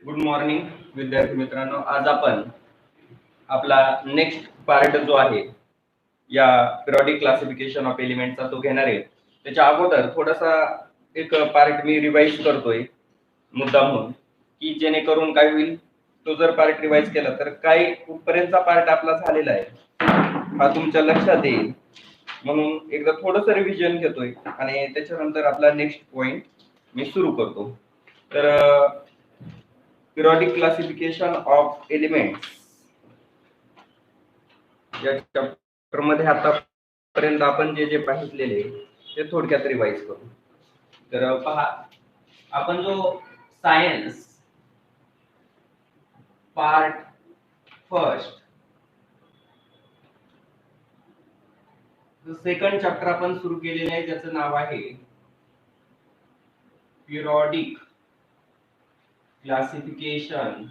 Good morning विद्यार्थी मित्रांनो. आज आपण आपला नेक्स्ट पार्ट जो आहे या पिरियडिक क्लासिफिकेशन ऑफ एलिमेंटचा तो घेणार आहे. त्याच्या अगोदर थोडासा एक पार्ट मी रिवाइज करतोय मुद्दाम म्हणून, की जेणेकरून काय होईल, तो जर पार्ट रिवाइज केला तर काय कुठपर्यंतचा पार्ट आपला झालेला आहे हा तुमच्या लक्षात येईल. म्हणून एकदा थोडंसं रिव्हिजन घेतोय आणि त्याच्यानंतर आपला नेक्स्ट पॉइंट मी सुरू करतो. तर पिरियडिक क्लासिफिकेशन ऑफ एलिमेंट्स या चॅप्टर मध्ये आतापर्यंत आपण जे जे पाहिलेले ते थोडक्यात रिवाइज करू. तर पहा, आपण जो science part first second chapter आपण सुरू केलेलं आहे, ज्याचं नाव आहे पिरियडिक क्लासिफिकेशन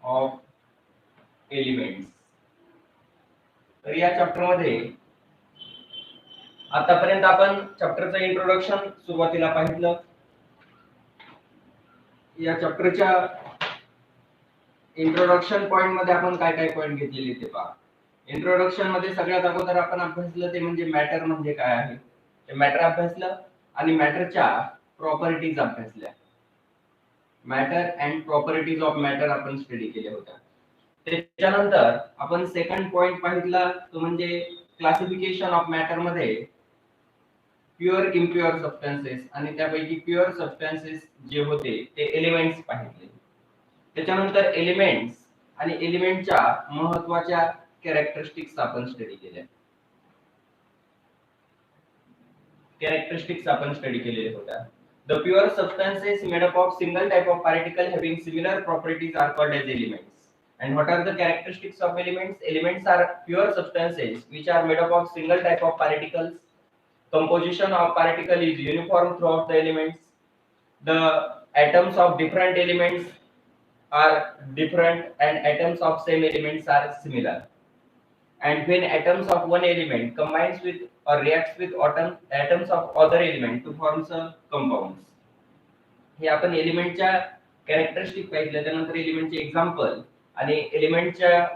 ऑफ एलिमेंट्स. तर या चॅप्टर मध्ये आतापर्यंत आपण चॅप्टरचं इंट्रोडक्शन सुरुवातीला पाहिलं. या चॅप्टरच्या इंट्रोडक्शन पॉइंट मध्ये आपण काय काय पॉइंट घेतलेले ते पहा. इंट्रोडक्शन मध्ये सगळ्यात अगोदर आपण अभ्यासलं ते म्हणजे मॅटर म्हणजे काय आहे, ते मॅटर अभ्यासलं आणि मॅटरच्या प्रॉपर्टीज अभ्यासल्या. Matter and properties of matter आपण स्टडी केल्या होत्या. त्याच्यानंतर आपण सेकंड पॉइंट पाहिला तो म्हणजे क्लासिफिकेशन ऑफ मॅटर मध्ये प्युअर इम्प्युअर सबस्टन्सेस आणि त्यापैकी प्युअर सबस्टन्सेस जे होते ते एलिमेंट्स पाहिले. त्याच्यानंतर एलिमेंट्स आणि एलिमेंटच्या महत्त्वाच्या कॅरेक्टरिस्टिक्स आपण स्टडी केल्या. कॅरेक्टरिस्टिक्स आपण स्टडी केलेल्या होत्या. The pure substances made up of single type of particle having similar properties are called as elements. And what are the characteristics of elements? Elements are pure substances which are made up of single type of particles. Composition of particle is uniform throughout the elements. The atoms of different elements are different and atoms of same elements are similar. And when atoms of one element combines with or reacts with atoms of other element to form some compounds. हे आपण एलिमेंटच्या characteristic पाहिलं. त्यानंतर एलिमेंटचे example आणि एलिमेंटच्या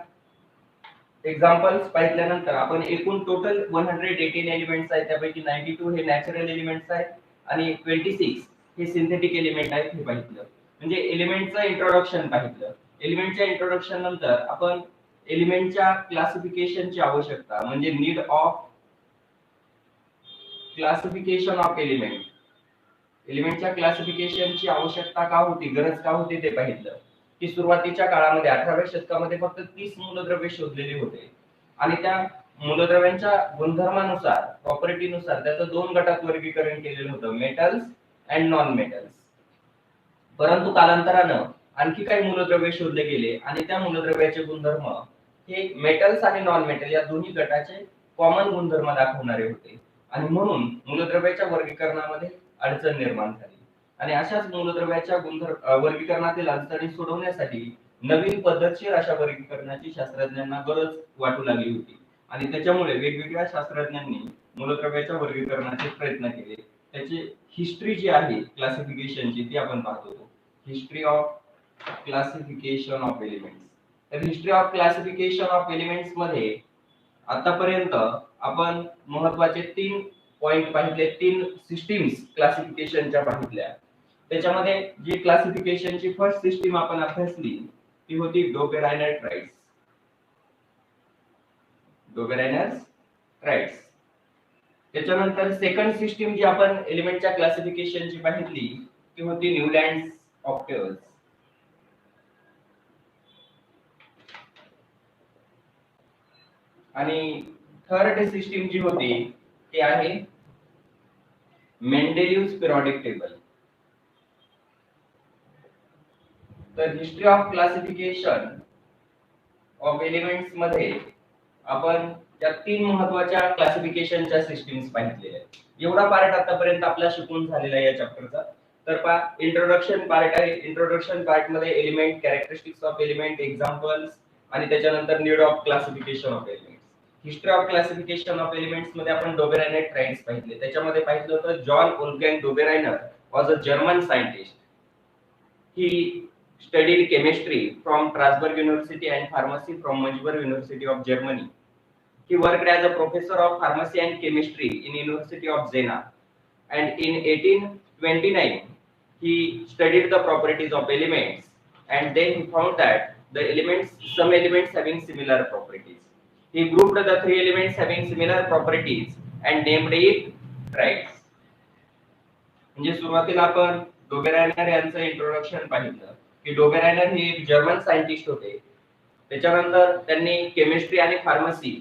examples पाहिल्यानंतर आपण एकूण total 118 elements आहेत, त्यापैकी 92 हे नॅचरल एलिमेंट्स आहेत आणि 26 हे सिंथेटिक एलिमेंट आहेत हे पाहिलं. म्हणजे एलिमेंटचं इंट्रोडक्शन पाहिलं. एलिमेंटच्या इंट्रोडक्शन नंतर आपण एलिमेंटच्या क्लासिफिकेशनची आवश्यकता म्हणजे need of classification of element. एलिमेंटच्या क्लासिफिकेशनची आवश्यकता का होती, गरज का होती ते पाहिलं. की सुरुवातीच्या काळामध्ये 18व्या शतकामध्ये फक्त 30 मूलद्रव्ये शोधलेली होते आणि त्या मूलद्रव्यांच्या गुणधर्मानुसार प्रॉपर्टीनुसार त्याचं दोन गटात वर्गीकरण केलेलं होतं, मेटल्स अँड नॉन मेटल्स. परंतु कालांतरानं आणखी काही मूलद्रव्ये शोधले गेले आणि त्या मूलद्रव्याचे गुणधर्म हे मेटल्स आणि नॉन मेटल या दोन्ही गटाचे कॉमन गुणधर्म दाखवणारे होते आणि म्हणून मूलद्रव्याच्या वर्गीकरणामध्ये अडचण निर्माण झाली. आणि अशाच मूलद्रव्याच्या वर्गीकरणातील अडचणी सोडवण्यासाठी नवीन पद्धतशीर अशा वर्गीकरणाची शास्त्रज्ञांना गरज वाटू लागली होती आणि त्याच्यामुळे वेगवेगळ्या शास्त्रज्ञांनी मूलद्रव्याच्या वर्गीकरणाचे प्रयत्न केले. त्याची हिस्ट्री जी आहे क्लासिफिकेशनची ती आपण पाहतो. History of classification of elements. तर history of classification of elements मध्ये आतापर्यंत आपण महत्त्वाचे 3 पॉइंट पाहिले, 3 सिस्टीम्स क्लासिफिकेशनच्या पाहिल्या. त्याच्यामध्ये जी क्लासिफिकेशनची फर्स्ट सिस्टीम आपण अभ्यासली ती होती डोबेरायनर ट्राइड्स. Dobereiner triads. त्याच्यानंतर सेकंड सिस्टीम जी आपण एलिमेंटच्या क्लासिफिकेशनची पाहिली ती होती न्यूलँड्स ऑक्टेव्हज. आणि थर्ड सिस्टीम जी होती ती आहे मेंडेलिव्हज पिरियडिक टेबल. तर history of classification of elements मध्ये आपण या 3 महत्त्वाच्या क्लासिफिकेशनच्या सिस्टीम्स पाहिलेल्या आहेत. एवढा पार्ट आतापर्यंत आपला शिकून झालेला आहे या चॅप्टरचा. तर पहा, इंट्रोडक्शन पार्ट आहे. इंट्रोडक्शन पार्ट मध्ये element, characteristics of element, examples आणि त्याच्यानंतर need of classification of elements. History of classification of elements मध्ये आपण डोबेरायनर ट्राइड्स पाहिले. त्याच्यामध्ये पाहिलं होतं John वोल्फगँग Dobereiner was a German scientist. He studied chemistry from Strasbourg University and pharmacy from Munich University of Germany. He worked as a professor of pharmacy and chemistry in University of Jena, and in 1829 he studied the properties of elements, and then he found that some elements having similar properties. He grouped the three elements having similar properties and named it triads. म्हणजे सुरुवातीला आपण Dobereiner यांचं introduction पाहिलं की Dobereiner हे एक German scientist होते. त्याच्यानंतर त्यांनी केमिस्ट्री आणि फार्मसी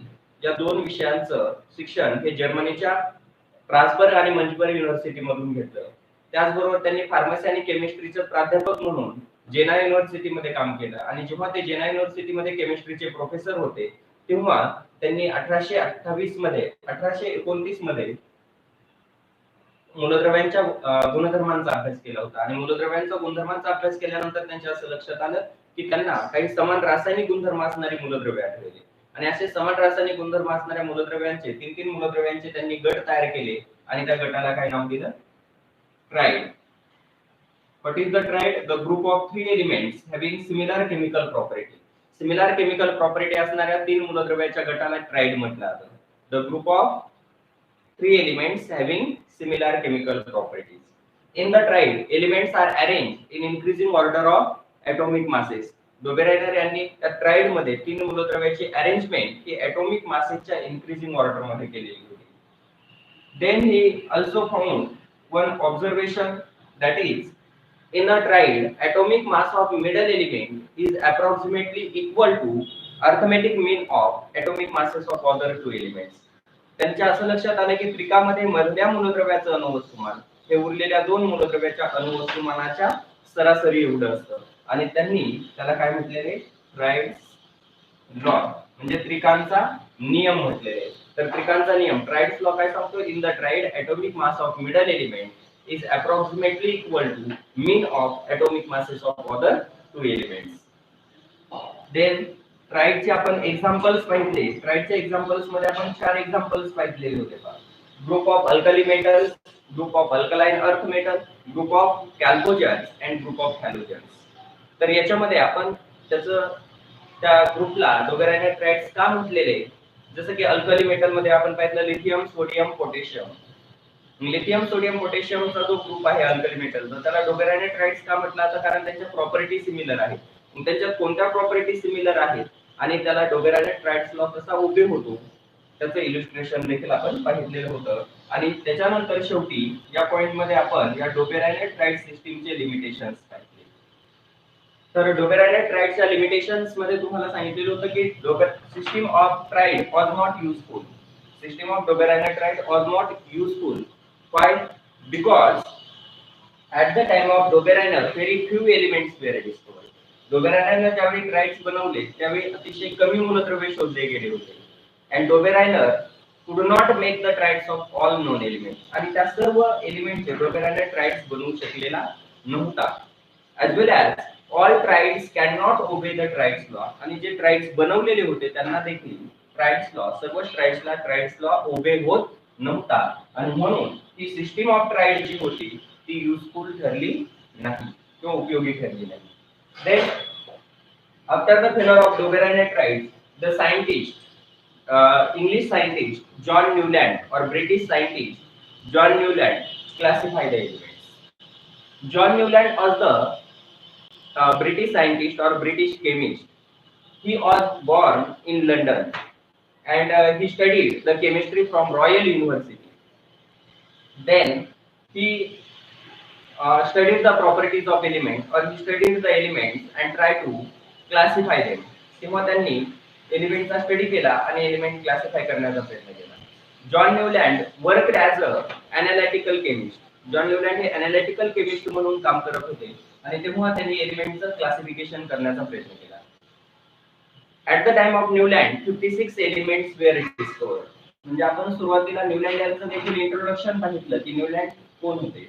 या दोन विषयांचं शिक्षण हे जर्मनीच्या स्ट्रासबर्ग आणि मंचबर्ग युनिव्हर्सिटी मधून घेतलं. त्याचबरोबर त्यांनी फार्मसी आणि केमिस्ट्रीचे प्राध्यापक म्हणून जेना युनिव्हर्सिटी मध्ये काम केलं, आणि जेव्हा ते जेना युनिव्हर्सिटी मध्ये केमिस्ट्रीचे प्रोफेसर होते तेव्हा त्यांनी 1829 मध्ये मूलद्रव्यांच्या गुणधर्मांचा अभ्यास केला होता. आणि मूलद्रव्यांचा गुणधर्मांचा अभ्यास केल्यानंतर त्यांच्या असं लक्षात आलं की त्यांना काही समान रासायनिक गुणधर्म असणारी मूलद्रव्ये आढळली, आणि असे समान रासायनिक गुणधर्म असणाऱ्या मूलद्रव्यांचे तीन मूलद्रव्यांचे त्यांनी गट तयार केले आणि त्या गटाला काय नाव दिलं? Tried. What is the triad? The group of three elements having similar chemical property. Similar chemical property असणाऱ्या तीन मूलद्रव्याच्या गटाला ट्राइड म्हटलं जातं. The group of three elements having similar chemical properties. In the triad, elements are arranged in increasing order of atomic masses. Dobereiner यांनी त्या tried मध्ये तीन मूलद्रव्याची arrangement ही atomic masses increasing order मध्ये केलेली होती. Then he also found one observation, that is, in a triad, atomic mass of middle element is approximately equal to arithmetic mean of atomic masses of other two elements. त्यांच्या असं लक्षात आलं की त्रिकामध्ये मधल्या मूलद्रव्याचं अणुवस्तुमान हे उरलेल्या दोन मूलद्रव्याच्या अणुवस्तुमानाच्या सरासरी एवढं असतं, आणि त्यांनी त्याला काय म्हटलेले? ट्राइड्स लॉ, म्हणजे त्रिकांचा नियम म्हटलेले. तर त्रिकांचा नियम ट्राइड्स लॉ काय सांगतो? In the tried atomic mass of middle element is approximately equal to mean of atomic masses of other two elements. Then tried चे आपण एक्झाम्पल्स पाहिले. ट्राइड चे एक्झाम्पल्स मध्ये आपण चार एक्झाम्पल्स पाहिलेले होते. Group of alkali metals, group of alkaline earth metal, group of chalcogens and group of halogens. तर याच्यामध्ये आपण त्या ग्रुपला डोबेरायनर ट्राइड्स का म्हटलेले? जसं की अल्कली मेटल मध्ये आपण पाहिलं lithium, sodium, potassium. Lithium, sodium, पोटॅशियमचा जो ग्रुप आहे अल्कली मेटलचा, त्याला डोबेरायनर ट्राइड्स का म्हटलं जातं? कारण त्यांच्या प्रॉपर्टी सिमिलर आहेत. त्यांच्यात कोणत्या प्रॉपर्टी सिमिलर आहेत आणि त्याला डोबेरायनर ट्राइड्स लॉ कसा उपयोग होतो त्याचं इलस्ट्रेशन देखील आपण पाहिलेलं होतं. आणि त्याच्यानंतर शेवटी या पॉइंट मध्ये आपण या डोबेरायनर ट्राइड सिस्टीमचे लिमिटेशन्स पाहिले. तर डोबेरायनर ट्राइडच्या लिमिटेशन्स मध्ये तुम्हाला सांगितलेलं होतं की system of triad was not useful. System of Dobereiner triad was not useful. Why? Because at the time of Dobereiner very few elements were discovered. डोबेरायनरने ज्यावेळी ट्राइड्स बनवले त्यावेळी अतिशय कमी मूलद्रव्ये शोधले गेले होते. And Dobereiner could not make the triads of all known elements. आणि त्या सर्व एलिमेंटचे डोबेरायनर ट्राइड्स बनवू शकलेला नव्हता. As well as all triads cannot obey the triads law. आणि जे ट्राइड्स बनवलेले होते त्यांना देखील ट्राइड्स लॉ, सर्व ट्राइड्सला ट्राइड्स लॉ ओबे होत नव्हता, आणि म्हणून ही सिस्टम ऑफ ट्राइड जी होती ती युजफुल ठरली नाही किंवा उपयोगी ठरली नाही. Then after the failure of Dobereiner triad, the scientist, English scientist John Newland or British scientist John Newland classified the elements. John Newland was the British scientist or British chemist. He was born in London and he studied the chemistry from Royal University. Then he studied the properties of elements, or he studied the elements and tried to classify them. तेव्हा त्यांनी एलिमेंटचा study केला आणि element classify करण्याचा प्रयत्न केला. John Newland worked as a analytical chemist. John Newland हे analytical chemist म्हणून काम करत होते आणि तेव्हा त्यांनी एलिमेंटचं क्लासिफिकेशन करण्याचा प्रयत्न केला. At the time of Newland, 56 elements were discovered. म्हणजे आपण सुरुवातीला न्यूलँड यांचं देखील इंट्रोडक्शन पाहिलं की न्यूलँड कोण होते,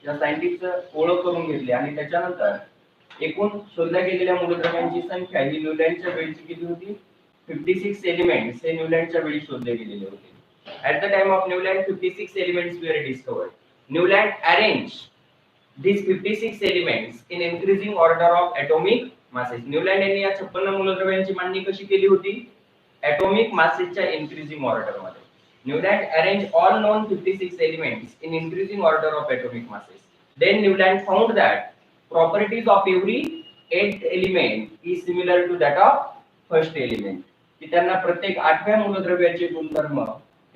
या सायंटिस्टचं ओळख करून घेतली, आणि त्याच्यानंतर एकूण शोधल्या गेलेल्या मूलद्रव्यांची संख्या ही न्यूलँडच्या वेळची किती होती? 56 एलिमेंट्स हे न्यूलँडच्या वेळी शोधले गेलेले होते. At the time of Newland, 56 elements were discovered. Newland arranged these 56 elements in increasing order of atomic masses. न्यूलँड यांनी या 56 मूलद्रव्यांची मांडणी कशी केली होती? atomic masses increasing order मध्ये. Newland arranged all known 56 elements in increasing order of atomic masses. Then Newland found that properties of every 8th element is similar to that of first element. की त्यांना प्रत्येक 8व्या मूलद्रव्याचे गुणधर्म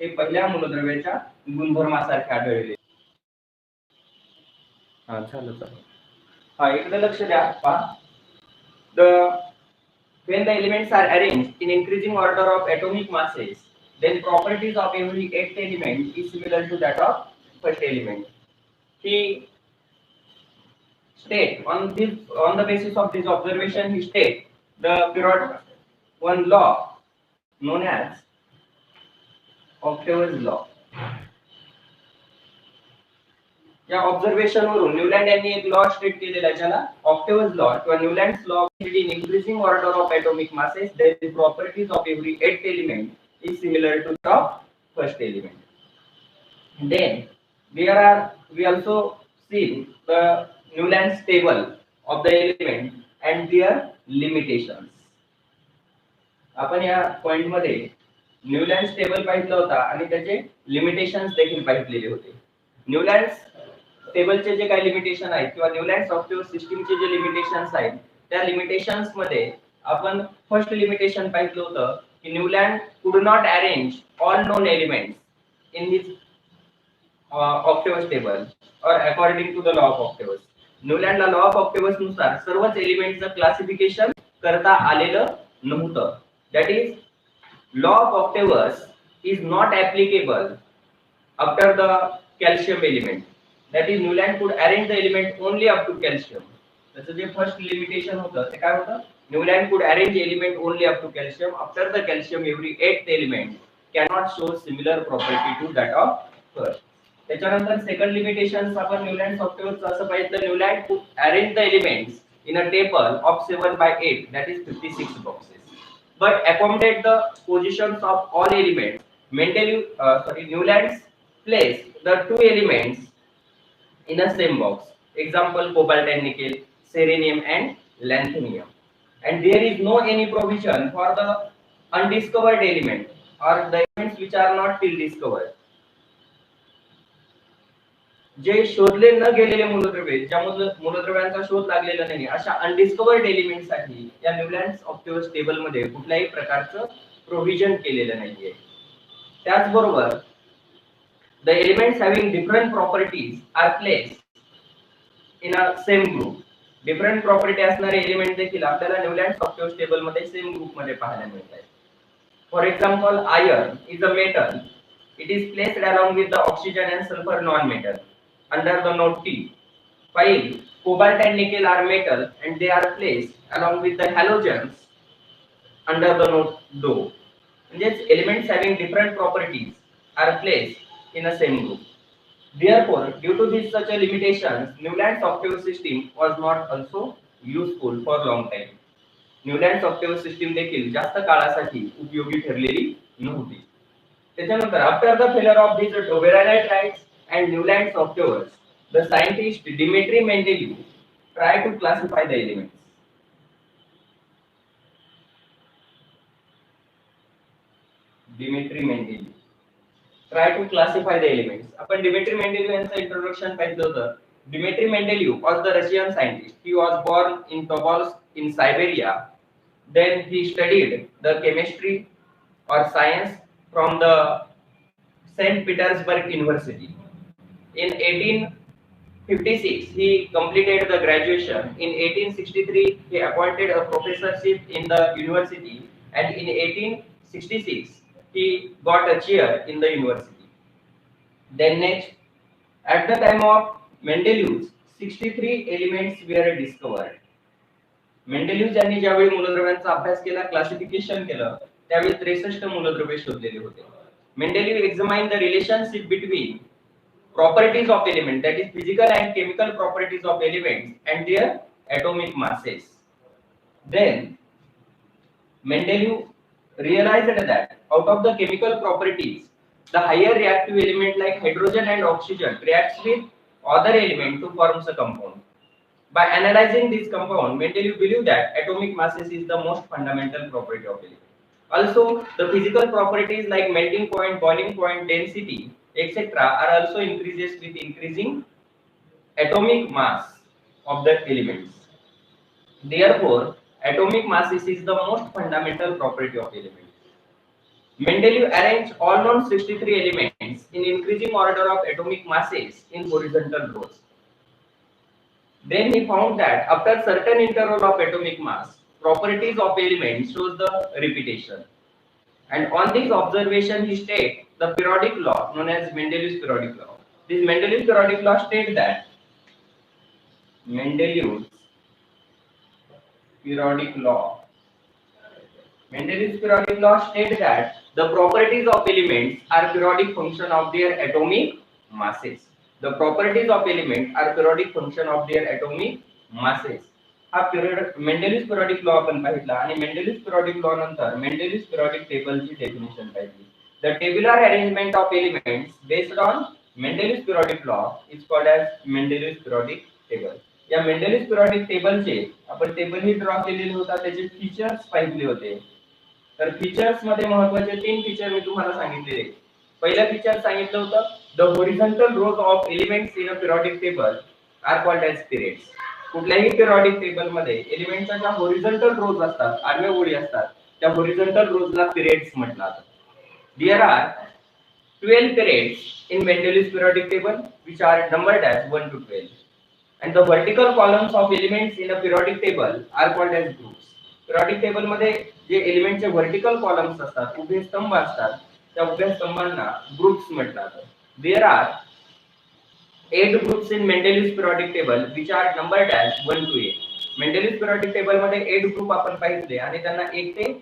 हे पहिल्या मूलद्रव्याच्या गुणधर्मासारखे आढळले. हा झालं चालेल. हा इकडे लक्ष द्या. पहा the when the elements are arranged in increasing order of atomic masses, then properties of every 8th element is similar to that of first element. He state on the basis of this observation, he state the period one law known as Octave's law. या observation वरून न्यूलँड यांनी एक law state केलेला आहे ज्याला ऑक्टेव्हज law किंवा Newlands law in increasing order of atomic masses the properties of every 8th element is similar to the first element. Then we also see the Newland's table of the element and their limitations. आपण या point मध्ये Newlands table पाहिलं होता आणि त्याचे limitations देखील पाहिलेले होते. न्यूलँड्स टेबलचे जे काही लिमिटेशन आहेत किंवा न्यूलँड सॉफ्टवेअर सिस्टीमचे जे लिमिटेशन्स आहेत त्या लिमिटेशन्स मध्ये आपण फर्स्ट लिमिटेशन पाहिलं होतं की Newland could not arrange all known elements in his octaves table और according to the law of octaves. न्यूलँडला लॉ ऑफ ऑक्टेव्हस नुसार सर्वच एलिमेंटचं क्लासिफिकेशन करता आलेलं नव्हतं. That is law of octaves is not applicable after the calcium element. That is Newland could arrange the element only up to calcium. त्याचं जे first limitation होतं ते काय होतं? Newland could arrange element only up to calcium. After the calcium, every 8th element cannot show similar property to that of first. त्याच्यानंतर second limitations आपण न्यूलँड सॉफ्टवेअरचं असं पाहिजे तर Newland could arrange the elements in a table of 7/8, that is 56 boxes, but accommodate the positions of all elements. Newland's place the two elements in a same box. Example, cobalt and nickel, selenium and lanthanum. And there is no any provision for the undiscovered element or the elements which are not till discovered. जे शोधले न गेलेले मूलद्रव्ये, ज्या मूलद्रव्यांचा शोध लागलेला नाही अशा अनडिस्कवर्ड एलिमेंट साठी या न्यूलँड्स ऑक्टेव्हस टेबल मध्ये कुठल्याही प्रकारचं प्रोव्हिजन केलेलं नाहीये. त्याचबरोबर the elements having different properties are placed in a same group. Different property असणारे एलिमेंट देखील आपल्याला न्यूलँड ऑक्टेव्हस टेबल मध्ये सेम ग्रुप मध्ये पाहायला मिळतात. For example, iron is a metal. It is placed along with the oxygen and sulfur non-metal under the node T. While cobalt and nickel are metal and they are placed along with the halogens under the node DO. These elements having different properties are placed in a same group. Therefore, due to this such a limitations, Newland's octave system was not also useful for long time. Newland's octave system देखील जास्त काळासाठी उपयोगी ठरलेली नव्हती. त्याच्यानंतर after the failure of these Dvořákites and Newland's octaves, the scientist Dmitry Mendeleev tried to classify the elements. Dmitry Mendeleev try to classify the elements. आपण Dmitry Mendeleev यांचं introduction पाहिलं होतं. Dmitry Mendeleev was the Russian scientist. He was born in Tobolsk in Siberia. Then he studied the chemistry or science from the St. Petersburg University. In 1856, he completed the graduation. In 1863, he appointed a professorship in the university, and in 1866, he got a chair in the university. Then next, at the time of Mendeleev, 63 elements were discovered. Mendeleev यांनी ज्यावेळी मूलद्रव्यांचा अभ्यास केला, classification केलं, त्यावेळी 63 मूलद्रव्ये शोधलेले होते. Mendeleev examined the relationship between properties of element, that is physical and chemical properties of elements and their atomic masses. Then Mendeleev realized that out of the chemical properties, the higher reactive element like hydrogen and oxygen reacts with other element to form a compound. By analyzing this compound, Mendeleev believed that atomic masses is the most fundamental property of element. Also, the physical properties like melting point, boiling point, density, etc. are also increases with increasing atomic mass of the elements. Therefore, atomic masses is the most fundamental property of element. Mendeleev arranged all known 63 elements in increasing order of atomic masses in horizontal rows. Then he found that after certain interval of atomic mass, properties of elements shows the repetition. And on this observation, he states the periodic law known as Mendeleev's periodic law. This Mendeleev's periodic law states that Mendeleev's periodic law. Mendeleev's periodic law states that the properties of elements are periodic function of their atomic masses. The properties of elements are periodic function of their atomic masses. हा मेंडेलिव्ह periodic law आपण पाहिला आणि मेंडेलिव्ह periodic law नंतर Mendeleev periodic टेबलची definition पाहिली. The tabular arrangement of elements based on Mendeleev periodic law is called as Mendeleev periodic table. या Mendeleev periodic टेबलचे आपण table ही draw केलेले होता, त्याचे फीचर्स पाहिले होते. तर फीचर्स मध्ये महत्त्वाचे 3 फीचर मी तुम्हाला सांगितले. पहिला फीचर सांगितलं होतं the horizontal rows of elements in a periodic table are called as periods. कुठल्याही पिरियडिक टेबल मध्ये एलिमेंटच्या ज्या हॉरिझॉन्टल रोज असतात, आडव्या ओळी असतात, त्या हॉरिझॉन्टल रोजला पिरियड्स म्हटलं जातं. There are 12 periods in Mendeleev's periodic table which are numbered as 1 to 12, and the vertical columns of elements in a periodic table are called as groups. Periodic table मध्ये जे एलिमेंटचे vertical columns असतात, उभे स्तंभ असतात, त्या उभ्या स्तंभांना ग्रुप्स म्हटलं जातं. There are 8 groups in Mendeleev's periodic table which are numbered as 1 to 8. Mendeleev's periodic table मध्ये 8 ग्रुप आपण पाहिले आणि त्यांना 1 ते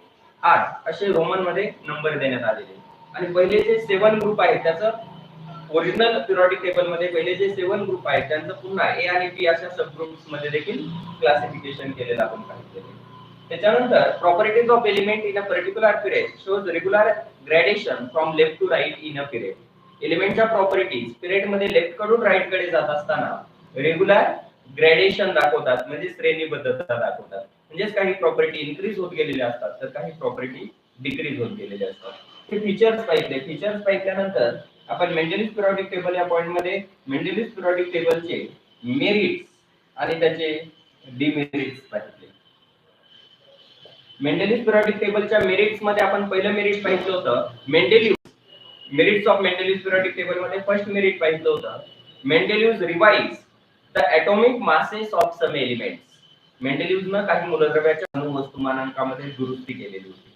8 असे रोमन मध्ये नंबर देण्यात आलेले. आणि पहिले जे 7 ग्रुप आहेत त्याचं ओरिजिनल पिरियडिक टेबल मध्ये पहिले जे 7 ग्रुप आहेत त्यांचं पुन्हा ए आणि बी अशा सब ग्रुप्स मध्ये देखील क्लासिफिकेशन केलेलं आपण पाहिलेले. त्याच्यानंतर properties of element in a particular period shows regular gradation from left to right in a period. एलिमेंटच्या प्रॉपर्टीज पिरियड मध्ये लेफ्ट कडून राइट कडे जात असताना रेग्युलर ग्रेडेशन दाखवतात, म्हणजे श्रेणीबद्धता दाखवतात. म्हणजे काही प्रॉपर्टी इन्क्रीज होत गेलेल्या असतात तर काही प्रॉपर्टी डिक्रीज होत गेलेल्या असतात. हे फीचर्स पाहिजे. फीचर्स पाहिल्यानंतर आपण मेंडेलिव्ह पिरियडिक टेबल या पॉइंट मध्ये मेंडेलिव्ह पिरियडिक टेबलचे मेरिट्स आणि त्याचे डिमेरिट्स पाहिले. मेंडेलिव्ह पिरियडिक टेबलच्या मेरिट्स मध्ये आपण पहिलं मेरिट पाहिलं होतं Mendeleev merits of Mendeleev periodic table मध्ये फर्स्ट मेरिट पाहिलं होतं Mendeleev revise the atomic masses of some elements. मेंडेलिव्हनं काही मूलद्रव्याच्या अणुवस्तुमानांकामध्ये दुरुस्ती केलेली होती.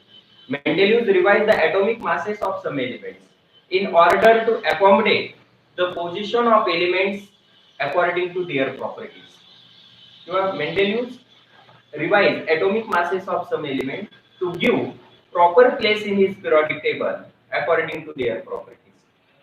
Mendeleev revise the atomic masses of some elements in order to accommodate the position of elements according to their properties. किंवा Mendeleev revise atomic masses of some element to give proper place in his periodic table according to their properties.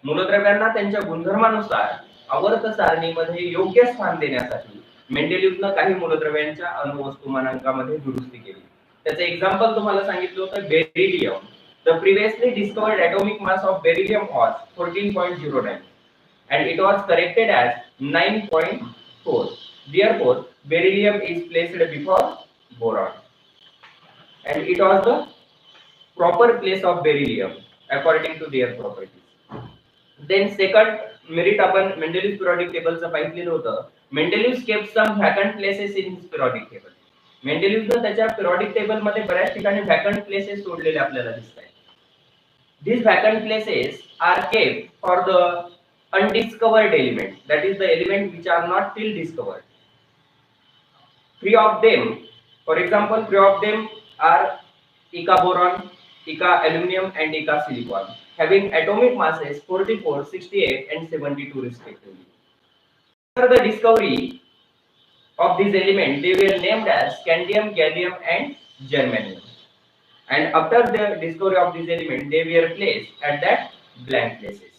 मूलद्रव्यांना त्यांच्या गुणधर्मानुसार आवर्त सारणीमध्ये योग्य स्थान देण्यासाठी मेंडेलिव्हनं काही मूलद्रव्यांच्या अणुवस्तुमानांकामध्ये दुरुस्ती केली. त्याचे एक्झाम्पल तुम्हाला सांगितलं होतं beryllium. The previously discovered atomic mass of beryllium was 14.09 and it was corrected as 9.4. Therefore, beryllium is placed before boron and it was the proper place of beryllium according to their properties. Then second merit आपण मेंडेलिव्ह periodic टेबलचं पाहिलेलं होतं. मेंडेलिव्ह kept some vacant places in his periodic table. मेंडेलिव्हनं त्याच्या periodic table मध्ये बऱ्याच ठिकाणी vacant places सोडलेले आपल्याला दिसतात. These vacant places are kept for the undiscovered element, that is the element which are not till discovered. Three of them, for example, three of them are Eka boron, Eka aluminum and Eka silicon, having atomic masses 44, 68 and 72 respectively. After the discovery of these elements, they were named as scandium, gallium and germanium. And after the discovery of these elements, they were placed at that blank places.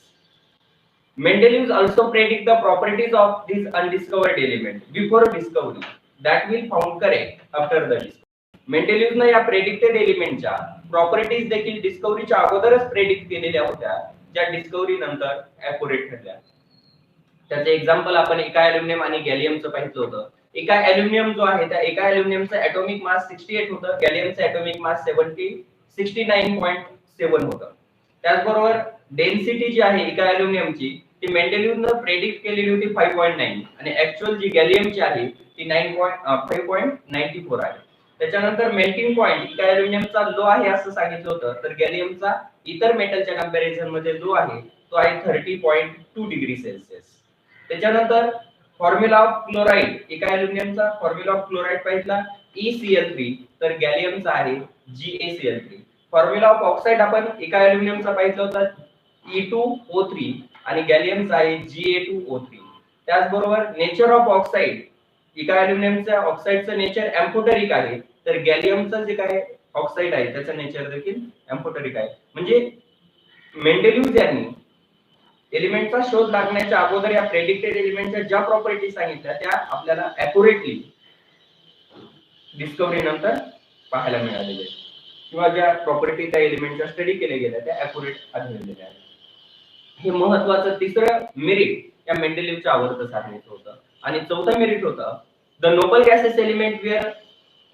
Mendeleev also predict the properties of these undiscovered elements before discovery that will found correct after the discovery. मेंडेलिव्हनं या predicted एलिमेंटच्या properties देखील डिस्कव्हरीच्या अगोदरच predict केलेल्या होत्या, ज्या discovery नंतर accurate ठरल्या. त्याचे example आपण एका अॅल्युमिनियम आणि गॅलियमचं पाहिलं होतं. एका अॅल्युमिनियम जो आहे त्या एका अॅल्युमिनियमचं ॲटॉमिक मास 68 होतं, गॅलियमचं ॲटॉमिक मास 69.7 होतं. त्याचबरोबर डेन्सिटी जी आहे एका अॅल्युमिनियमची ती मेंडेलिव्हनं प्रेडिक्ट केलेली होती 5.9 आणि ऍक्च्युअल जी गॅलियमची आहे ती 5.94 आहे. त्याच्यानंतर मेल्टिंग पॉइंट एका अॅल्युमिनियमचा लो आहे असं सांगितलं होतं, तर गॅलियमचा इतर मेटलच्या कंपॅरिझन मध्ये जो आहे तो आहे 30.2 डिग्री सेल्सिअस. त्याच्यानंतर फॉर्म्युला ऑफ क्लोराईड एका अॅल्युमिनियमचा फॉर्म्युला ऑफ क्लोराईड पाहिला ECl3, तर गॅलियमचा आहे GaCl3. फॉर्म्युला ऑफ ऑक्साईड आपण एका अॅल्युमिनियमचा पाहिला होता E2O3 आणि गॅलियमचा आहे Ga2O3. त्याचबरोबर नेचर ऑफ ऑक्साईड एका अॅल्युमिनियमच्या ऑक्साईडचं नेचर एम्फोटेरिक आहे, तर गॅलियमचं जे काय ऑक्साईड आहे त्याचं नेचर देखील एम्फोटेरिक आहे. म्हणजे मेंडेलिव्ह यांनी एलिमेंटचा शोध लागण्याच्या अगोदर या प्रेडिक्टेड एलिमेंटच्या ज्या प्रॉपर्टी सांगितल्या त्या आपल्याला ॲक्युरेटली डिस्कव्हरी नंतर पाहायला मिळालेल्या आहेत, किंवा ज्या प्रॉपर्टी त्या एलिमेंटच्या स्टडी केल्या गेल्या त्या ॲक्युरेट आढळलेल्या आहेत. हे महत्त्वाचं तिसरं मेरिट या मेंडेलिव्हच्या आवर्त सारणीचं होतं. आणि चौथं मेरिट होतं the noble gases element were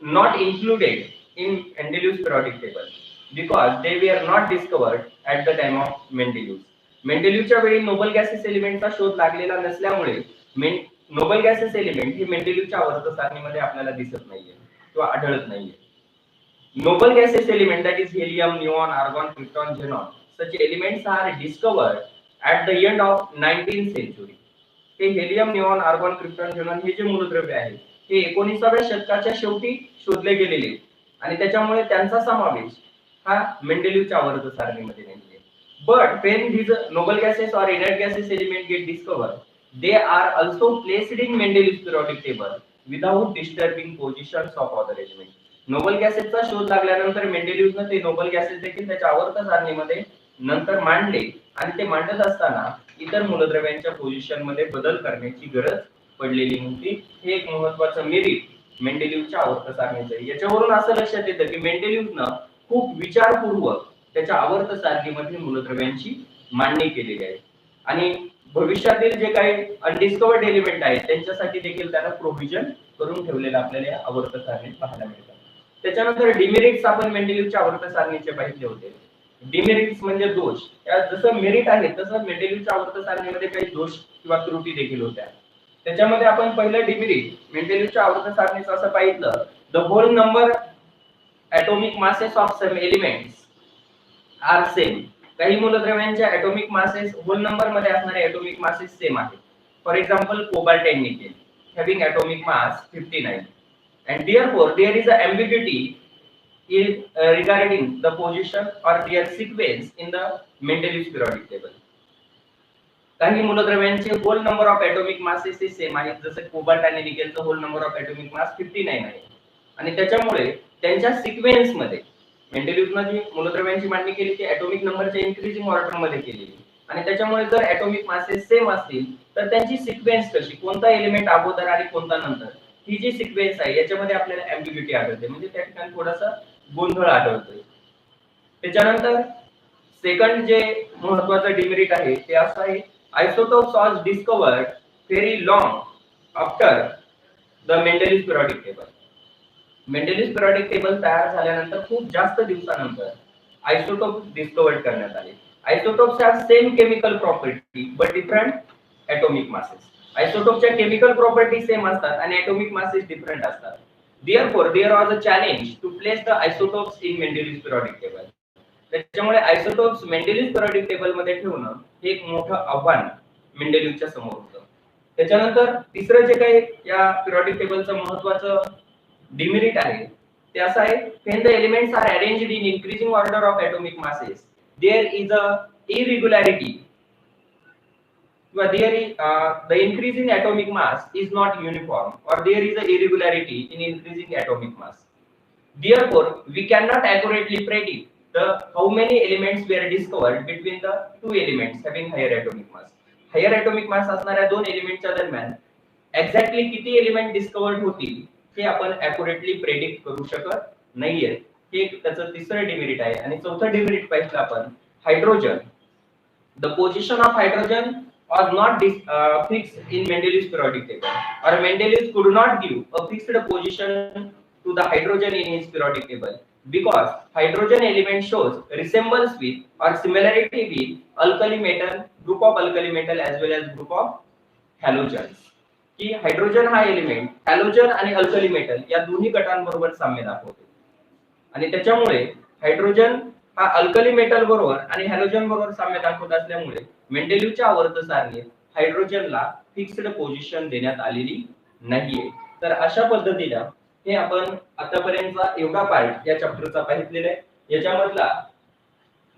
not included in Mendeleev's periodic table because they were not discovered at the time of Mendeleev. मेंडेलिव्हच्या वेळी नोबल गॅसेस एलिमेंटचा शोध लागलेला नसल्यामुळे नोबल गॅसेस एलिमेंट हे मेंडेलिव्हच्या आवर्त सारणीमध्ये आपल्याला दिसत नाहीये किंवा आढळत नाहीये. Noble gaseous element, that is helium, neon, argon, krypton, xenon, such elements are discovered at the end of 19th century. हे helium, neon, argon, krypton, xenon हे जे मूलद्रव्य आहेत हे 19व्या शतकाच्या शेवटी शोधले गेलेले आणि त्याच्यामुळे त्यांचा समावेश हा मेंडेलिव्हच्या आवर्त सारणीमध्ये नाहीये. But when these noble gases or inert gases element get discovered, they are also placed in Mendeleev's periodic table without disturbing positions of other elements. Noble गॅसेसचा शोध लागल्यानंतर मेंडेलिव्हनं ते नोबल गॅसेस देखील त्याच्या आवर्त सारणीमध्ये नंतर मांडले आणि ते मांडत असताना इतर मूलद्रव्यांच्या पोझिशन मध्ये बदल करण्याची गरज पडलेली नव्हती. हे एक महत्त्वाचं मेरिट मेंडेलिव्हच्या आवर्त सारणीचं आहे. याच्यावरून असं लक्षात येतं की मेंडेलिव्हनं खूप विचारपूर्वक त्याच्या आवर्त सारणीमध्ये मूलद्रव्यांची मांडणी केलेली आहे आणि भविष्यातील जे काही अनडिस्कवर्ड एलिमेंट आहेत त्यांच्यासाठी देखील त्याला प्रोव्हिजन करून ठेवलेलं आपल्याला आवर्त सारणीत पाहायला मिळतं. त्याच्यानंतर डिमेरिट्स आपण मेंडेलिव्हच्या आवर्त सारणीचे पाहिले होते. डिमेरिट्स म्हणजे दोष. या जसं मेरिट आहे तसं मेंडेलिव्हच्या आवर्त सारणीमध्ये काही दोष किंवा त्रुटी देखील होत्या. त्याच्यामध्ये आपण पहिलं डिमेरिट मेंडेलिव्हच्या आवर्त सारणीचं असं पाहिलं the whole number atomic masses of some elements are same. काही मूलद्रव्यांच्या ॲटॉमिक मासेस होल नंबर मध्ये असणारे ॲटॉमिक मासेस सेम आहेत. For example cobalt and nickel having atomic mass 59 and therefore there is a ambiguity in regarding the position or their sequence in the Mendeleev's periodic table. काही मूलद्रव्यांचे whole number of atomic masses हे same आहेत, जसे cobalt आणि निकेलचं whole number of atomic mass 59 आहे आणि त्याच्यामुळे त्यांच्या सिक्वेन्स मध्ये मेंडेलिव्हनं जी मूलद्रव्यांची मांडणी केली ती ॲटॉमिक नंबरच्या इन्क्रीजिंग ऑर्डर मध्ये केलेली आणि त्याच्यामुळे जर ॲटॉमिक मासेस सेम असतील तर त्यांची सिक्वेन्स कशी, कोणता एलिमेंट अगोदर आणि कोणता नंतर, ही जी सिक्वेन्स आहे याच्यामध्ये आपल्याला एम्बिग्युटी आढळते, म्हणजे त्या ठिकाणी थोडासा गोंधळ आढळतोय. त्याच्यानंतर सेकंड जे महत्त्वाचं डिमेरिट आहे ते असं आहे isotopes was discovered very long after the Mendeleev periodic table. Mendeleev periodic table तयार झाल्यानंतर खूप जास्त दिवसानंतर आयसोटोप्स डिस्कवर्ड करण्यात आले. Isotopes have same chemical property but different atomic masses. आयसोटोपच्या केमिकल प्रॉपर्टी सेम असतात आणि ॲटॉमिक मासेस डिफरंट असतात. Therefore there was a challenge to place the isotopes in Mendeleev's periodic table. त्याच्यामुळे आयसोटोप्स मेंडेलिव्ह पिरियोडिक टेबल मध्ये ठेवणं हे एक मोठं आव्हान मेंडेलिव्हच्या समोर होतं. त्याच्यानंतर तिसरं जे काही या पिरियोडिक टेबलचं महत्त्वाचं डिमेरिट आहे ते असं आहे when the elements are arranged in increasing order of atomic masses there is a irregularity. The increase in atomic mass is not uniform or there is a irregularity in increasing atomic mass. Therefore, we cannot accurately predict how many elements were discovered between the two elements having higher atomic mass. Higher atomic mass असणाऱ्या दोन एलिमेंटच्या दरम्यान exactly किती element discovered होतील हे आपण accurately predict करू शकत नाहीये. हे त्याचं तिसरं डिमेरिट आहे. आणि चौथं डिमेरिट पाहिलं आपण hydrogen. The position of hydrogen was not fixed in Mendeleev's periodic table, or Mendeleev could not give a fixed position to the hydrogen in his periodic table, because hydrogen element shows resemblance with or similarity with alkali metal, group of alkali metal as well as group of halogens. की hydrogen हा element halogen आणि alkali metal या दोन्ही गटांबरोबर साम्य दाखवतो, आणि त्याच्यामुळे hydrogen हा अल्कली मेटल बरोबर आणि हॅलोजन बरोबर साम्य दाखवत असल्यामुळे मेंडेलिव्हच्या आवर्त सारणीत हायड्रोजनला फिक्स्ड पोझिशन देण्यात आलेली नाहीये. तर अशा पद्धतीने हे आपण आतापर्यंतचा एवढा पार्ट या चॅप्टरचा पाहिलेला आहे. याच्यामधला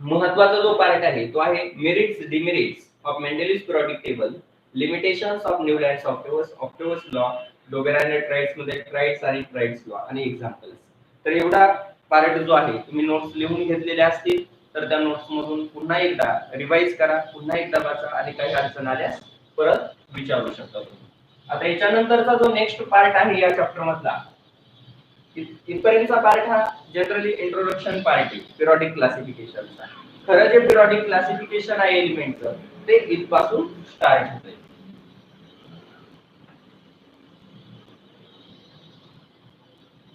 महत्वाचा जो पार्ट आहे तो आहे merits demerits of Mendeleev's periodic table, limitations of Newlands octaves law, डोबेराने ट्राइड्स मध्ये ट्राइड्स आणि ट्राइड्स लॉ आणि एक्झाम्पल्स. तर एवढा पार्ट जो आहे तुम्ही नोट्स लिहून घेतलेल्या असतील तर त्या नोट्स मधून पुन्हा एकदा रिवाइज करा, पुन्हा एकदा वाचा आणि काही अडचण आल्यास परत विचारू शकता तुम्ही. आता याच्यानंतरचा जो नेक्स्ट पार्ट आहे या चॅप्टर मधला, इथपर्यंतचा पार्ट हा जनरली इंट्रोडक्शन पार्ट आहे पिरियडिक क्लासिफिकेशनचा. खरं जे पिरियडिक क्लासिफिकेशन आहे एलिमेंटचं ते इथपासून स्टार्ट होते.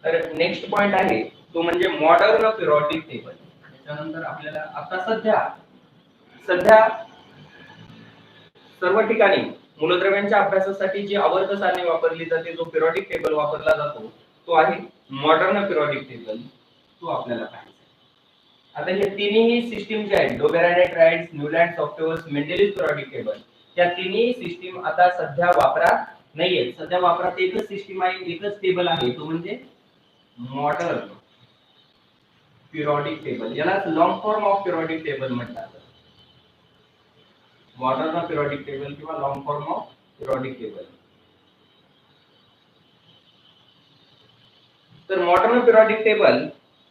तर नेक्स्ट पॉइंट आहे तो म्हणजे मॉडर्न पिरियडिक टेबल. त्याच्यानंतर आपल्याला आता सध्या सर्व ठिकाणी मूलद्रव्यांच्या अभ्यासासाठी जी आवर्त सारणी वापरली जाते, जो पिरियडिक टेबल वापरला जातो तो आहे मॉडर्न पिरियडिक टेबल. तो आपल्याला पाहिजे. आता हे तिन्ही सिस्टीम जे आहेत डोबेराने ट्राइड्स, न्यूलँड्स ऑक्टेव्हस, मेंडेलिव्ह पिरियडिक टेबल, त्या तिन्ही सिस्टीम आता सध्या वापरात नाहीयेत. सध्या वापरात एकच सिस्टीम आहे, एकच टेबल आहे, तो म्हणजे मॉडर्न पिरियडिक टेबल. याला long form of periodic table म्हणतात. मॉडर्न पिरियडिक टेबल किंवा long form of periodic table. तर मॉडर्न पिरियडिक टेबल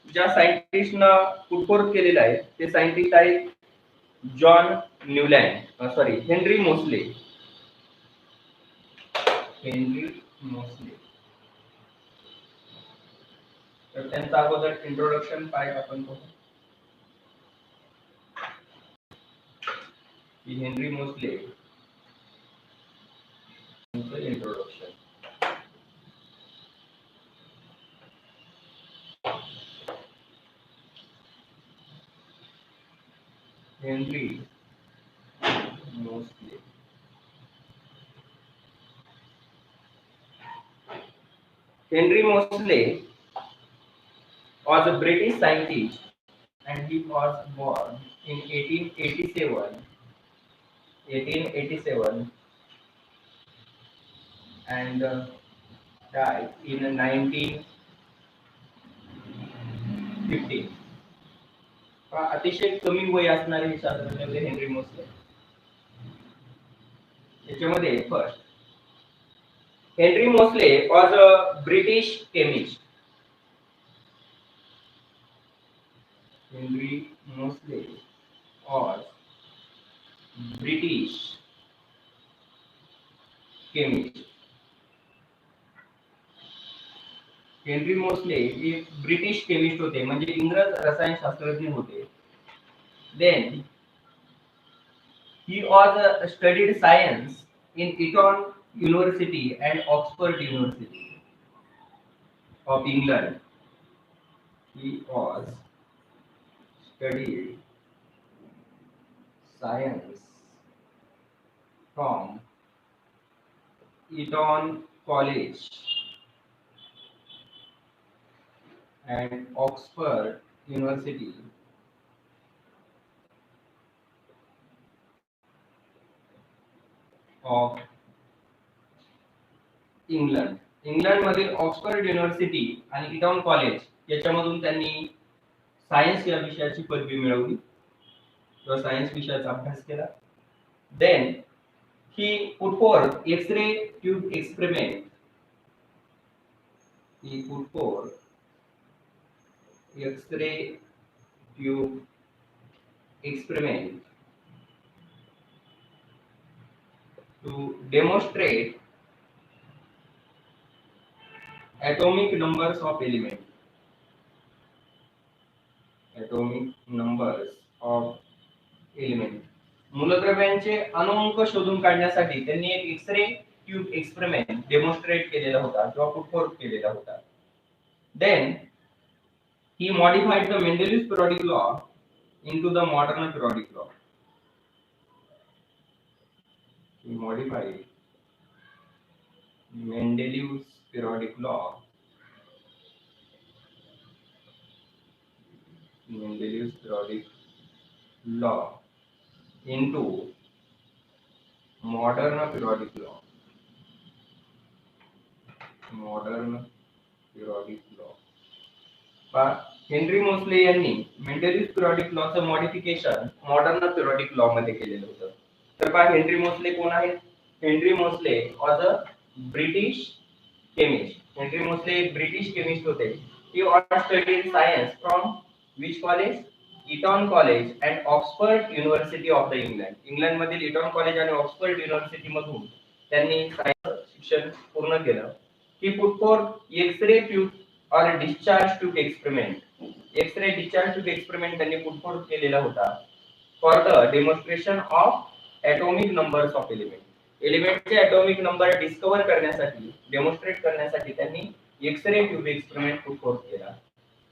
ज्या सायंटिस्टनं पुटफोर्थ केलेला आहे ते सायंटिस्ट आहेत जॉन न्यूलँड, सॉरी हेनरी मोसले. तर त्यांचा अगोदर इंट्रोडक्शन पार्ट आपण बघू. Henry Mosle introduction. Henry Moseley. Henry Moseley was a British scientist and he was born in 1887 and died in 1915. अतिशय कमी वय असणारे हे शास्त्रज्ञ होते हेनरी मोसले. याच्यामध्ये first Henry Moseley was a British chemist. Henry Moseley was British chemist. Henry Moseley हे British chemist होते, म्हणजे इंग्रज रसायनशास्त्रज्ञ होते. Then he was studied science in Eton University and Oxford University of England. He was studied science from Eton College and Oxford University of England. England मधील Oxford university आणि इटॉन college याच्यामधून त्यांनी science या विषयाची पदवी मिळवली किंवा सायन्स विषयाचा अभ्यास केला. Then he put forth X-ray tube experiment. He put forth X-ray tube experiment to demonstrate atomic numbers of element. Atomic numbers of element. मूलद्रव्य मूलद्रव्यांचे अणुअंक शोधून काढण्यासाठी त्यांनी एक एक्सरे ट्यूब एक्सपेरिमेंट डेमॉन्स्ट्रेट केलेला होता किंवा पुट फोर्थ केलेला होता. Then he modified the Mendeleev's periodic law into the modern periodic law. He modified Mendeleev's periodic law into modern periodic law. Henry Moseley यांनी मेंडेलिव्ह पिरियडिक लॉचं modification modern periodic law मध्ये केलेलं होतं. तर पहा Henry Moseley कोण आहेत? Henry Moseley was a British chemist. Henry Moseley एक ब्रिटिश केमिस्ट होते. He also studied science from which college? Eton College and Oxford University of the England. England मधील इटॉन कॉलेज आणि ऑक्सफर्ड युनिव्हर्सिटी मधून त्यांनी science शिक्षण पूर्ण केलं. He put forth X-ray tube or discharge tube experiment. X-ray discharge tube experiment त्यांनी put forth केलेला होता for the demonstration of atomic numbers of element. एलिमेंटचे atomic number डिस्कवर करण्यासाठी, डेमॉन्स्ट्रेट करण्यासाठी त्यांनी X-ray tube experiment put forth केला.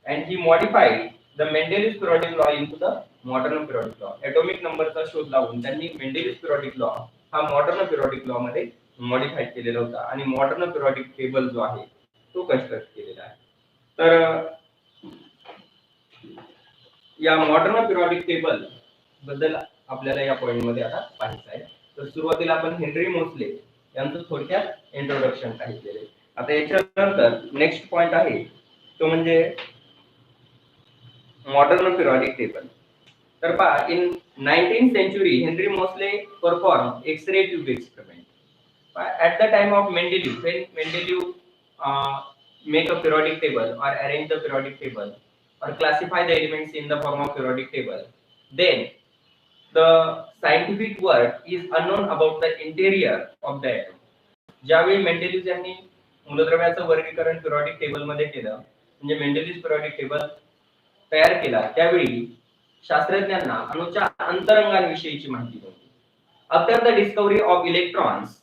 And he modified the Mendeleev's periodic law into the modern periodic law. atomic numberचा शोध लावून त्यांनी Mendeleev's periodic law हा modern periodic law मध्ये modify केलेला होता आणि मॉडर्न पिरियडिक टेबल जो आहे तो कन्स्ट्रक्ट केलेला आहे. तर या मॉडर्न पिरियडिक टेबल बद्दल आपल्याला या पॉइंट मध्ये आता पाहायचं आहे. तर सुरुवातीला आपण हेनरी मोसले यांचं थोडक्यात इंट्रोडक्शन पाहिलेले. आता याच्यानंतर नेक्स्ट पॉइंट आहे तो म्हणजे मॉडर्न पिरियडिक टेबल. तर पहा in 19th century Henry Moseley perform X-ray tube experiment. At the time of Mendeleev, when Mendeleev make a periodic table or arrange the periodic table or classify the elements in the form of periodic table, then the scientific work is unknown about the interior of the atom. ज्यावेळी मेंडेलिव्ह यांनी मूलद्रव्याचं वर्गीकरण periodic table मध्ये केलं, म्हणजे मेंडेलिव्ह periodic table तयार केला, त्यावेळी शास्त्रज्ञांना अणूच्या अंतरंगांविषयीची माहिती नव्हती. After the discovery of electrons,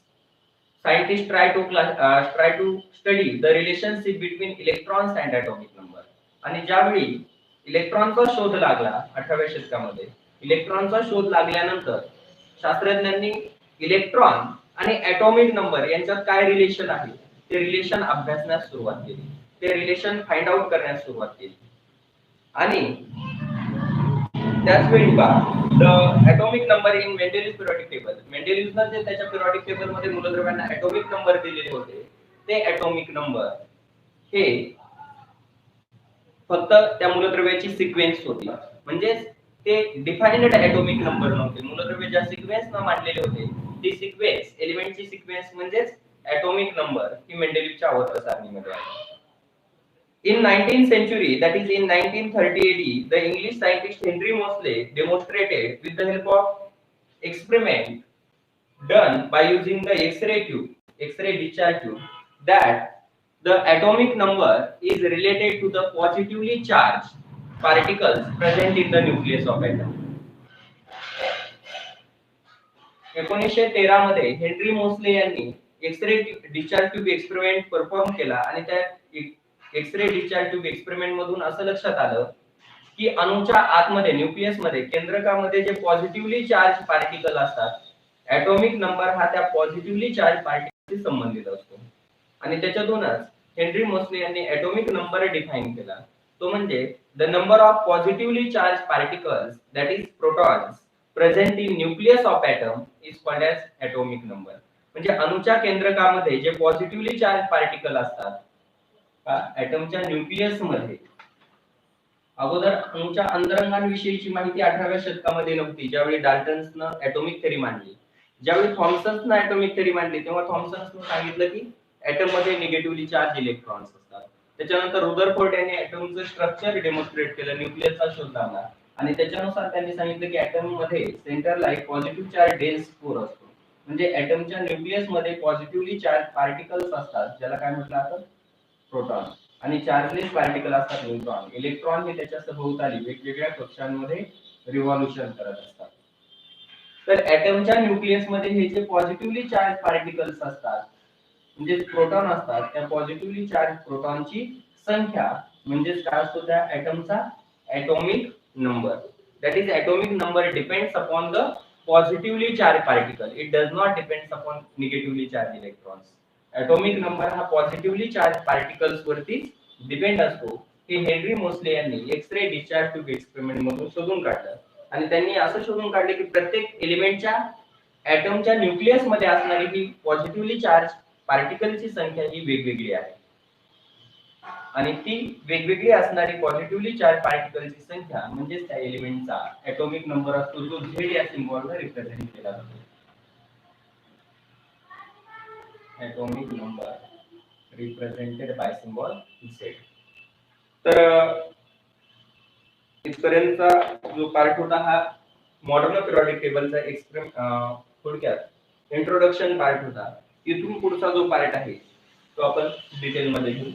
scientists try to study the relationship between electrons and atomic number. आणि ज्यावेळी इलेक्ट्रॉनचा शोध लागला 18व्या शतकामध्ये, इलेक्ट्रॉनचा शोध लागल्यानंतर शास्त्रज्ञांनी इलेक्ट्रॉन आणि ॲटॉमिक नंबर यांच्यात काय रिलेशन आहे ते रिलेशन अभ्यासण्यास सुरुवात केली. ते रिलेशन फाइंड आउट करण्यास सुरुवात केली. आणि त्याच वेळी the atomic number in Mendeleev periodic table, मेंडेलिव्हने जे त्याच्या पिरियडिक टेबल मध्ये मूलद्रव्यांना ॲटॉमिक नंबर दिलेले होते, ते ॲटॉमिक नंबर हे फक्त त्या मूलद्रव्याची सिक्वेन्स होती. म्हणजे ते डिफाइन्ड ॲटॉमिक नंबर नव्हते. मूलद्रव्य ज्या सिक्वेन्स न मांडलेले होते ती सिक्वेन्स, एलिमेंटची सिक्वेन्स म्हणजेच ॲटॉमिक नंबर ही मेंडेलिव्हच्या आवर्त सारणीमध्ये आहे. In 19th century, that is in 1930 AD, the English scientist Henry Moseley demonstrated with the help of experiment done by using the X-ray tube, X-ray discharge tube, that the atomic number is related to the positively charged particles present in the nucleus of atom. 1913 मध्ये Henry Moseley यांनी X-ray discharge tube experiment perform केला आणि त्या x-ray discharge tube experiment मधून असं लक्षात आलं की अणूच्या आतमध्ये न्यूक्लियस मध्ये केंद्रकामध्ये जे पॉझिटिव्हली चार्ज पार्टिकल असतात, ॲटॉमिक नंबर हा त्या पॉझिटिव्हली चार्ज पार्टिकलशी संबंधित असतो. आणि त्याच्यातूनच हेनरी मोसले यांनी ॲटॉमिक नंबर डिफाइन केला. तो म्हणजे the number of positively charge particles that is protons present in nucleus of atom is called as atomic number. म्हणजे अणूच्या केंद्रकामध्ये जे पॉझिटिव्हली चार्ज पार्टिकल असतात ॲटमच्या न्यूक्लियस मध्ये, अगोदर अणूच्या अंतरंगांविषयीची माहिती 18व्या शतकामध्ये नव्हती. ज्यावेळी डाल्टन्सनं ॲटॉमिक थेरी मांडली, ज्यावेळी थॉमसननं ॲटॉमिक थेरी मांडली, तेव्हा थॉमसननं सांगितलं की ॲटम मध्ये निगेटिव्हली चार्ज इलेक्ट्रॉन्स असतात. त्याच्यानंतर रुदरफोर्ड यांनी ॲटमचं स्ट्रक्चर डेमॉन्स्ट्रेट केलं, न्यूक्लियसचा शोध लावला आणि त्याच्यानुसार त्यांनी सांगितलं की ॲटम मध्ये सेंटरला एक पॉझिटिव्ह चार्ज डेन्स कोर असतो. म्हणजे ॲटमच्या न्यूक्लियस मध्ये पॉझिटिव्हली चार्ज पार्टिकल्स असतात, ज्याला काय म्हटलं जातं, प्रोटॉन, आणि चार्जलेस पार्टिकल असतात न्यूट्रॉन. इलेक्ट्रॉन हे त्याच्या सभोवताली वेगवेगळ्या कक्षांमध्ये रिव्हॉल्यूशन करत असतात. तर ऍटमच्या न्यूक्लियस मध्ये हे जे पॉझिटिव्हली चार्ज पार्टिकल्स असतात म्हणजे प्रोटॉन असतात त्या पॉझिटिव्हली चार्ज प्रोटॉनची संख्या म्हणजेच काय असतो त्या ऍटमचा atomic number. That is atomic number depends upon the positively charged particle. It does not depends upon negatively charged electrons. Atomic number हा positively charged particles वरती डिपेंड असतो. हे हेनरी मोसले यांनी एक्स-रे डिस्चार्ज ट्यूब एक्सपेरिमेंट मधून शोधून काढलं आणि त्यांनी असं शोधून काढले की प्रत्येक एलिमेंटच्या ऍटमच्या न्यूक्लियस मध्ये असणारी ही पॉझिटिव्हली चार्ज पार्टिकलची संख्या ही वेगवेगळी आहे आणि ती वेगवेगळी असणारी पॉझिटिव्हली चार्ज पार्टिकलची संख्या म्हणजे त्या एलिमेंटचा ऍटॉमिक नंबर असतो जो Z या सिम्बॉलने रिप्रेझेंट केला जातो. Atomic number represented by symbol Z. तर इथपर्यंतचा जो पार्ट होता हा मॉडर्न पिरियोडिक टेबलचा थोडक्यात इंट्रोडक्शन पार्ट होता. इथून पुढचा जो पार्ट आहे तो आपण डिटेल मध्ये घेऊ.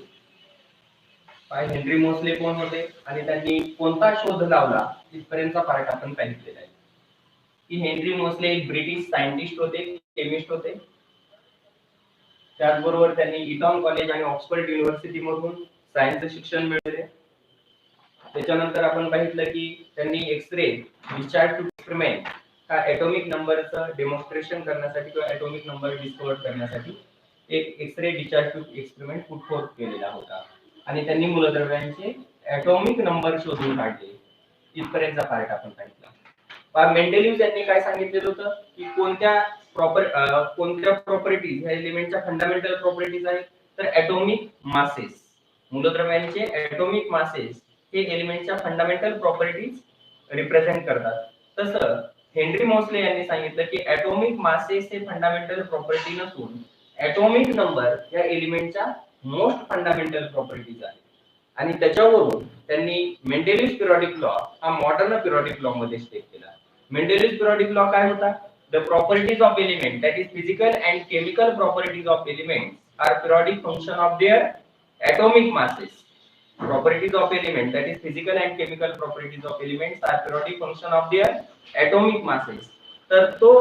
हेनरी मोसले कोण होते आणि त्यांनी कोणता शोध लावला इथपर्यंतचा पार्ट आपण पाहिलेला आहे. की हेनरी मोसले एक ब्रिटिश सायंटिस्ट होते, केमिस्ट होते. त्याचबरोबर त्यांनी इटॉन कॉलेज आणि ऑक्सफर्ड युनिव्हर्सिटी मधून सायन्सचे शिक्षण मिळवले. त्याच्यानंतर आपण पाहिलं की त्यांनी एक्स-रे डिस्चार्ज ट्यूब एक्सपेरिमेंट हा ऍटॉमिक नंबरचं डेमॉन्स्ट्रेशन करण्यासाठी किंवा ऍटॉमिक नंबर डिस्कव्हर करण्यासाठी एक X-ray discharge tube experiment put forth केलेला होता आणि त्यांनी मूलद्रव्यांचे ऍटॉमिक नंबर शोधून काढले. इथपर्यंतचा पार्ट आपण पाहिला. मेंडेलिव्ह यांनी काय सांगितलेलं होतं की कोणत्या प्रॉपर्टीज ह्या एलिमेंटच्या फंडामेंटल प्रॉपर्टीज आहेत तर ऍटॉमिक मासेस मूलद्रव्यांचे ऍटॉमिक मासेस हे एलिमेंटच्या फंडामेंटल प्रॉपर्टीज रिप्रेझेंट करतात. तसं हेनरी मोसले यांनी सांगितलं की ऍटॉमिक मासेस हे फंडामेंटल प्रॉपर्टी नसून ऍटॉमिक नंबर या एलिमेंटच्या मोस्ट फंडामेंटल प्रॉपर्टीज आहेत आणि त्याच्यावरून त्यांनी मेंडेलिव्ह पिरियोडिक लॉ हा मॉडर्न पिरियोडिक लॉ मध्ये स्टेट केला. मेंडेलिव्ह पिरियोडिक लॉ काय होता? The properties of element, that is physical and chemical properties of elements, are periodic function of their atomic masses. Properties of element, that is physical and chemical properties of elements, are periodic function of their atomic masses. तर तो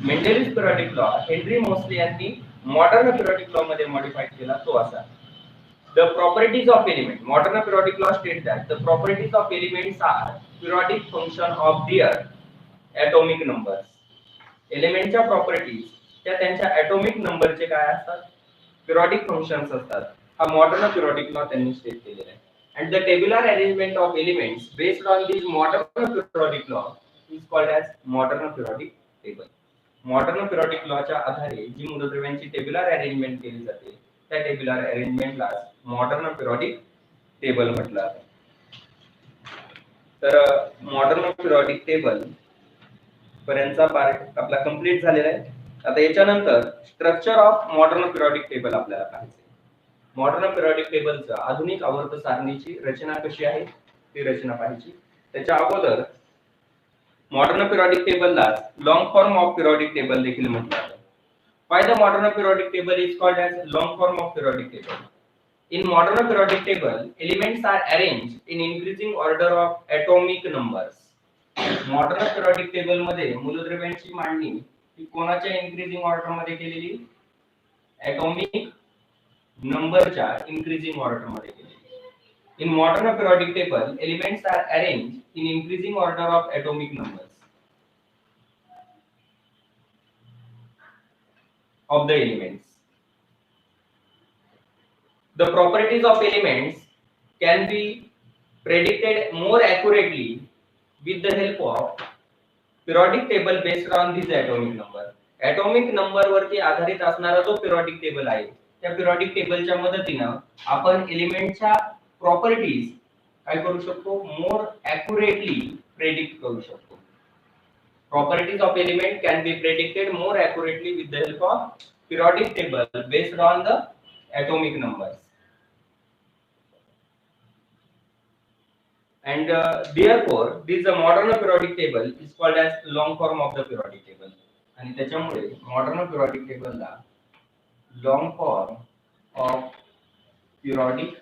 मेंडेलिव्ह periodic law Henry Moseley यांनी modern periodic law मध्ये modify केला तो असा. The properties of element, modern periodic law states that the properties of elements are periodic function of their atomic numbers. एलिमेंटच्या properties त्या त्यांच्या ऍटॉमिक नंबरचे काय असतात? पिरियोडिक फंक्शन्स असतात. हा मॉडर्न पिरियोडिक लॉ त्यांनी स्टेट केलेला आहे. And the tabular arrangement of elements based on this modern periodic law is called as modern periodic table. Modern periodic लॉच्या आधारे जी मूलद्रव्यांची टेब्युलर अरेंजमेंट केली जाते त्या टेब्युलर अरेंजमेंटला मॉडर्न पिरियोडिक टेबल म्हटलं जातं. तर मॉडर्न पिरियोडिक टेबल पर्यंतचा पार्ट आपला कंप्लीट झालेला आहे. आता याच्यानंतर structure of modern periodic table आपल्याला पाहायचं. मॉडर्न पिरियोडिक टेबलचं आधुनिक आवर्त सारणीची रचना कशी आहे ती रचना पाहायची. त्याच्या अगोदर मॉडर्न पिरियोडिक टेबलला long form of periodic table देखील म्हटलं जातं. Why the modern periodic table is called as long form of periodic table? In modern periodic table, elements are arranged in increasing order of atomic numbers. Modern periodic table मध्ये मूलद्रव्यांची मांडणी ही कोणाच्या increasing order मध्ये केलेली? Atomic नंबरच्या increasing order मध्ये केलेली. In modern periodic table, elements are arranged in increasing order of atomic numbers of the elements. The properties of elements can be predicted more accurately with the help of periodic table based on this atomic number. Atomic number वरती आधारित असणारा जो periodic table आहे त्या periodic टेबलच्या मदतीने आपण एलिमेंटच्या properties काय करू शकतो? मोर accurately predict करू शकतो. Properties of element can be predicted more accurately with the help of periodic table based on the atomic numbers. And therefore this modern periodic table is called as long form of the periodic table. आणि त्याच्यामुळे modern periodic table ला long form of periodic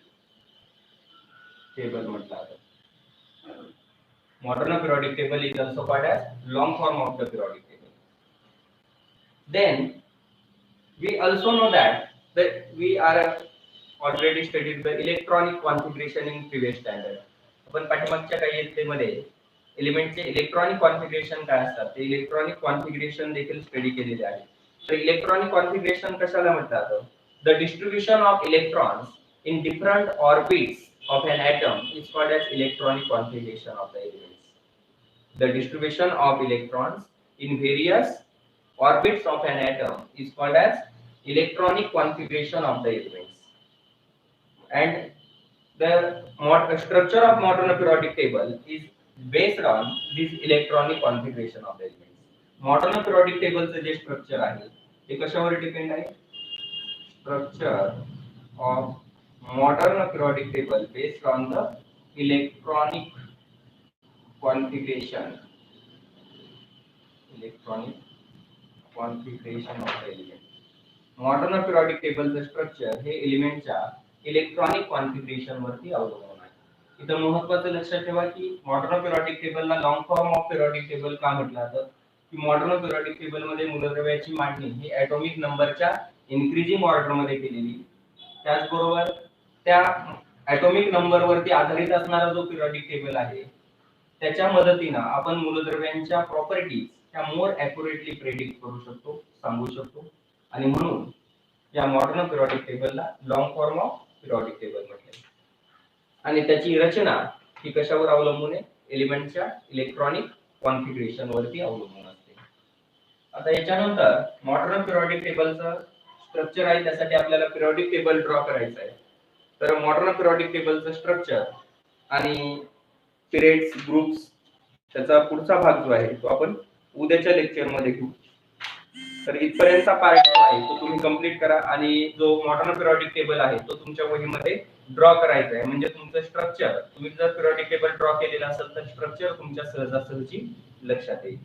table म्हटलं जातं. Modern periodic table is also called as long form of the periodic table. Then we also know that we are already studied the electronic configuration in previous standard. आपण पाठीमागच्या काही इयत्तेमध्ये एलिमेंटचे electronic configuration काय असतात ते electronic configuration देखील study केलेले आहे. तर इलेक्ट्रॉनिक कॉन्फिगरेशन कशाला म्हणतात? The distribution of electrons in different orbits of an atom is called as electronic configuration of the elements. The distribution of electrons in various orbits of an atom is called as electronic configuration of the elements. And the structure of modern periodic table is based on this electronic configuration of the elements. Modern periodic table चे जे structure आहे ते कशावर depend आहे? Structure of modern periodic table based on the electronic configuration of the element. Modern periodic टेबलचं structure हे एलिमेंटच्या electronic configuration वरती अवलंबून आहे. इथं महत्त्वाचं लक्षात ठेवा की मॉडर्न पिरियडिक टेबलला long form of periodic table का म्हटलं जातं की मॉडर्न पिरियडिक टेबल मध्ये मूलद्रव्याची मांडणी ही ॲटॉमिक नंबरच्या इन्क्रीजिंग ऑर्डर मध्ये केलेली, त्याचबरोबर त्या ॲटॉमिक नंबर वरती आधारित असणारा जो पिरियडिक टेबल आहे त्याच्या मदतीने आपण मूलद्रव्यांच्या प्रॉपर्टीज त्या मोर ॲक्युरेटली प्रेडिक्ट करू शकतो, सांगू शकतो. आणि म्हणून या मॉडर्न पिरियडिक टेबलला long form of periodic table म्हटले. आणि त्याची रचना ही कशावर अवलंबून आहे? एलिमेंटच्या इलेक्ट्रॉनिक कॉन्फिगरेशन वरती अवलंबून असते. आता याच्यानंतर मॉडर्न पिरियडिक टेबलचं स्ट्रक्चर आहे त्यासाठी आपल्याला पिरियडिक टेबल ड्रॉ करायचं आहे. तर मॉडर्न पिरियडिक टेबलचं स्ट्रक्चर आणि पिरियड्स ग्रुप्स त्याचा पुढचा भाग जो आहे तो आपण उद्याच्या लेक्चर मध्ये घेऊ. तर इथपर्यंतचा पार्ट जो आहे तो तुम्ही कंप्लीट करा आणि जो मॉडर्न पिरियडिक टेबल आहे तो तुमच्या वहीमध्ये ड्रॉ करायचा आहे. म्हणजे तुमचं स्ट्रक्चर तुम्ही जर पिरियडिक टेबल ड्रॉ केलेलं असेल तर स्ट्रक्चर तुमच्या सहजासहजी लक्षात येईल.